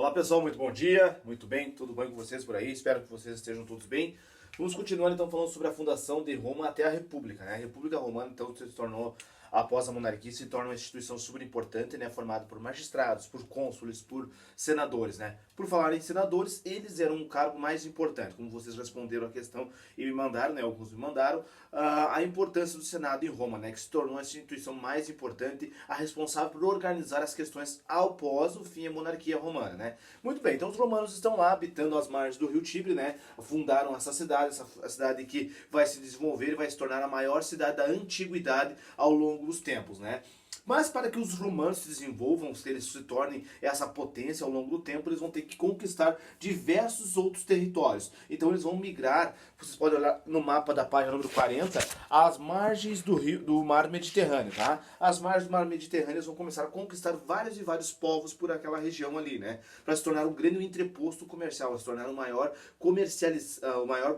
Olá pessoal, muito bom dia, muito bem, tudo bem com vocês por aí? Espero que vocês estejam todos bem. Vamos continuar então falando sobre a fundação de Roma até a República, né? A República Romana então se tornou, após a monarquia, se torna uma instituição super importante, né? Formada por magistrados, por cônsules, por senadores, né? Por falar em senadores, eles eram um cargo mais importante, como vocês responderam a questão e me mandaram, né? Alguns me mandaram, a importância do Senado em Roma, né? Que se tornou a instituição mais importante, a responsável por organizar as questões após o fim da monarquia romana, né? Muito bem, então os romanos estão lá habitando as margens do rio Tibre, né? Fundaram essa cidade que vai se desenvolver e vai se tornar a maior cidade da antiguidade ao longo dos tempos, né? Mas para que os romanos se desenvolvam, que eles se tornem essa potência ao longo do tempo, eles vão ter que conquistar diversos outros territórios. Então eles vão migrar, vocês podem olhar no mapa da página número 40, às margens do mar Mediterrâneo, tá? As margens do mar Mediterrâneo eles vão começar a conquistar vários e vários povos por aquela região ali, né? Para se tornar um grande entreposto comercial, se tornar o maior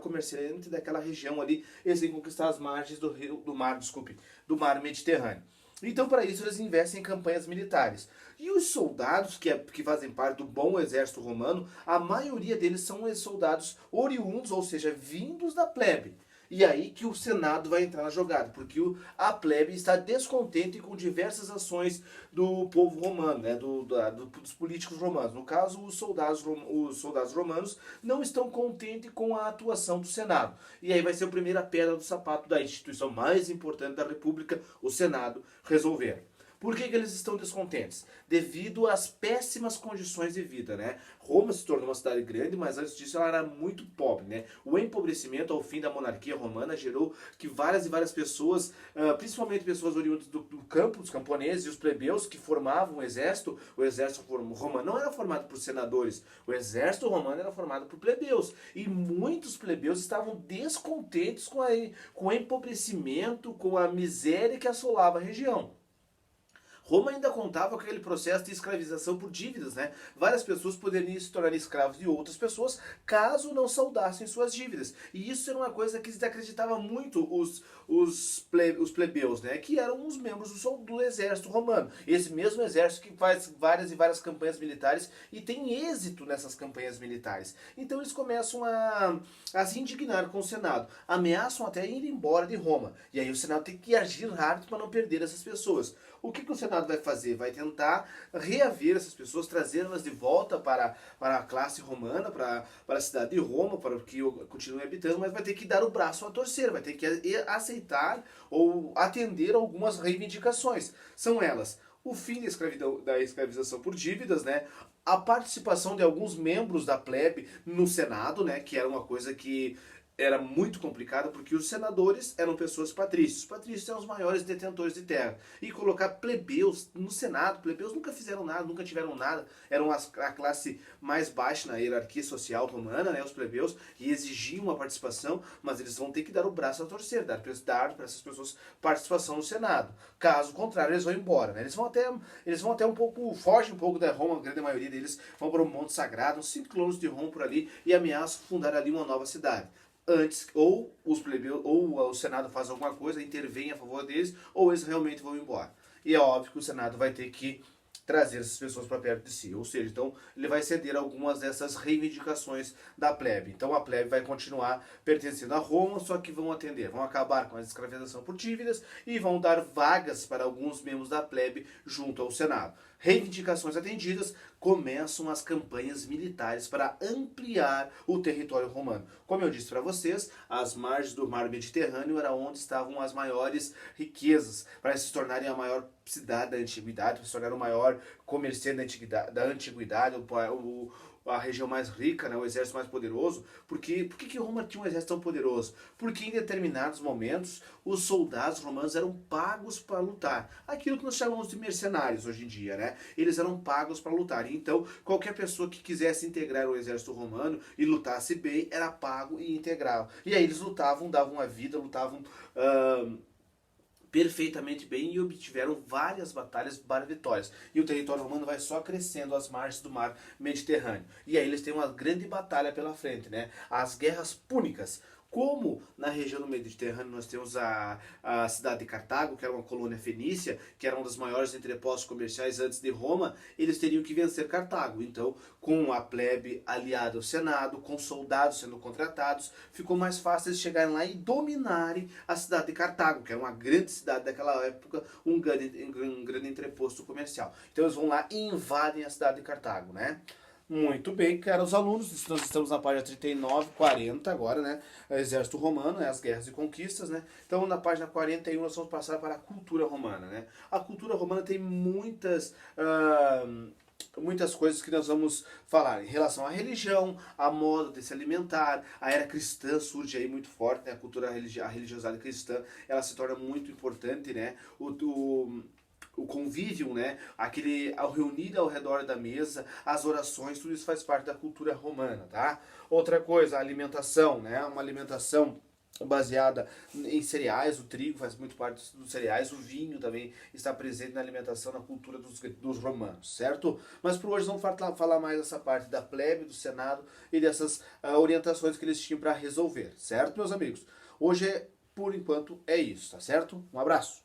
comerciante daquela região ali, eles têm que conquistar as margens do mar Mediterrâneo. Então, para isso, eles investem em campanhas militares. E os soldados que fazem parte do bom exército romano, a maioria deles são soldados oriundos, ou seja, vindos da plebe. E aí que o Senado vai entrar na jogada, porque a plebe está descontente com diversas ações do povo romano, né, dos políticos romanos. No caso, os soldados romanos não estão contentes com a atuação do Senado. E aí vai ser a primeira pedra do sapato da instituição mais importante da República, o Senado, resolver. Por que eles estão descontentes? Devido às péssimas condições de vida, né? Roma se tornou uma cidade grande, mas antes disso ela era muito pobre, né? O empobrecimento ao fim da monarquia romana gerou que várias e várias pessoas, principalmente pessoas oriundas do campo, os camponeses e os plebeus que formavam o exército romano não era formado por senadores, o exército romano era formado por plebeus. E muitos plebeus estavam descontentes com o empobrecimento, com a miséria que assolava a região. Roma ainda contava com aquele processo de escravização por dívidas, né? Várias pessoas poderiam se tornar escravos de outras pessoas caso não saldassem suas dívidas. E isso era uma coisa que desacreditava muito os plebeus, né? Que eram os membros do exército romano. Esse mesmo exército que faz várias e várias campanhas militares e tem êxito nessas campanhas militares. Então eles começam a se indignar com o Senado. Ameaçam até ir embora de Roma. E aí o Senado tem que agir rápido para não perder essas pessoas. O que o Senado vai fazer? Vai tentar reaver essas pessoas, trazê-las de volta para a classe romana, para a cidade de Roma, para que continuem habitando, mas vai ter que dar o braço a torcer, vai ter que aceitar ou atender algumas reivindicações. São elas: o fim da escravização por dívidas, né? A participação de alguns membros da plebe no Senado, né? Que era uma coisa que era muito complicado porque os senadores eram pessoas patrícios. Os patrícios eram os maiores detentores de terra. E colocar plebeus no Senado, plebeus nunca fizeram nada, nunca tiveram nada, eram a classe mais baixa na hierarquia social romana, né, os plebeus, e exigiam uma participação, mas eles vão ter que dar o braço a torcer, dar para essas pessoas participação no Senado. Caso contrário, eles vão embora. Né? Eles vão até um pouco, fogem um pouco da Roma, a grande maioria deles vão para o Monte Sagrado, uns 5 km de Roma por ali, e ameaçam fundar ali uma nova cidade. Antes, ou os plebeus, ou o Senado faz alguma coisa, intervém a favor deles, ou eles realmente vão embora. E é óbvio que o Senado vai ter que trazer essas pessoas para perto de si. Ou seja, então ele vai ceder algumas dessas reivindicações da plebe. Então a plebe vai continuar pertencendo a Roma, só que vão acabar com a escravização por dívidas e vão dar vagas para alguns membros da plebe junto ao Senado. Reivindicações atendidas, começam as campanhas militares para ampliar o território romano. Como eu disse para vocês, as margens do mar Mediterrâneo era onde estavam as maiores riquezas, para se tornarem a maior cidade da antiguidade, para se tornar o maior comerciante da antiguidade, a região mais rica, né, o exército mais poderoso. Por que Roma tinha um exército tão poderoso? Porque em determinados momentos os soldados romanos eram pagos para lutar. Aquilo que nós chamamos de mercenários hoje em dia, né? Eles eram pagos para lutar. Então, qualquer pessoa que quisesse integrar o exército romano e lutasse bem, era pago e integrava. E aí eles lutavam, davam a vida, lutavam perfeitamente bem e obtiveram várias batalhas, várias vitórias. E o território romano vai só crescendo às margens do mar Mediterrâneo. E aí eles têm uma grande batalha pela frente, né? As guerras púnicas. Como na região do Mediterrâneo nós temos a cidade de Cartago, que era uma colônia fenícia, que era um dos maiores entrepostos comerciais antes de Roma, eles teriam que vencer Cartago. Então, com a plebe aliada ao Senado, com soldados sendo contratados, ficou mais fácil eles chegarem lá e dominarem a cidade de Cartago, que era uma grande cidade daquela época, um grande entreposto comercial. Então eles vão lá e invadem a cidade de Cartago, né? Muito bem, caros alunos, nós estamos na página 39, 40 agora, né? Exército Romano, né? As guerras e conquistas, né? Então na página 41 nós vamos passar para a cultura romana, né? A cultura romana tem muitas coisas que nós vamos falar em relação à religião, a modo de se alimentar. A era cristã surge aí muito forte, né? A religiosidade cristã, ela se torna muito importante, né? O convívio, né? Ao reunir ao redor da mesa, as orações, tudo isso faz parte da cultura romana, tá? Outra coisa, a alimentação, né? Uma alimentação baseada em cereais, o trigo faz muito parte dos cereais, o vinho também está presente na alimentação, na cultura dos romanos, certo? Mas por hoje vamos falar mais dessa parte da plebe, do senado e dessas orientações que eles tinham para resolver, certo, meus amigos? Hoje, por enquanto, é isso, tá certo? Um abraço!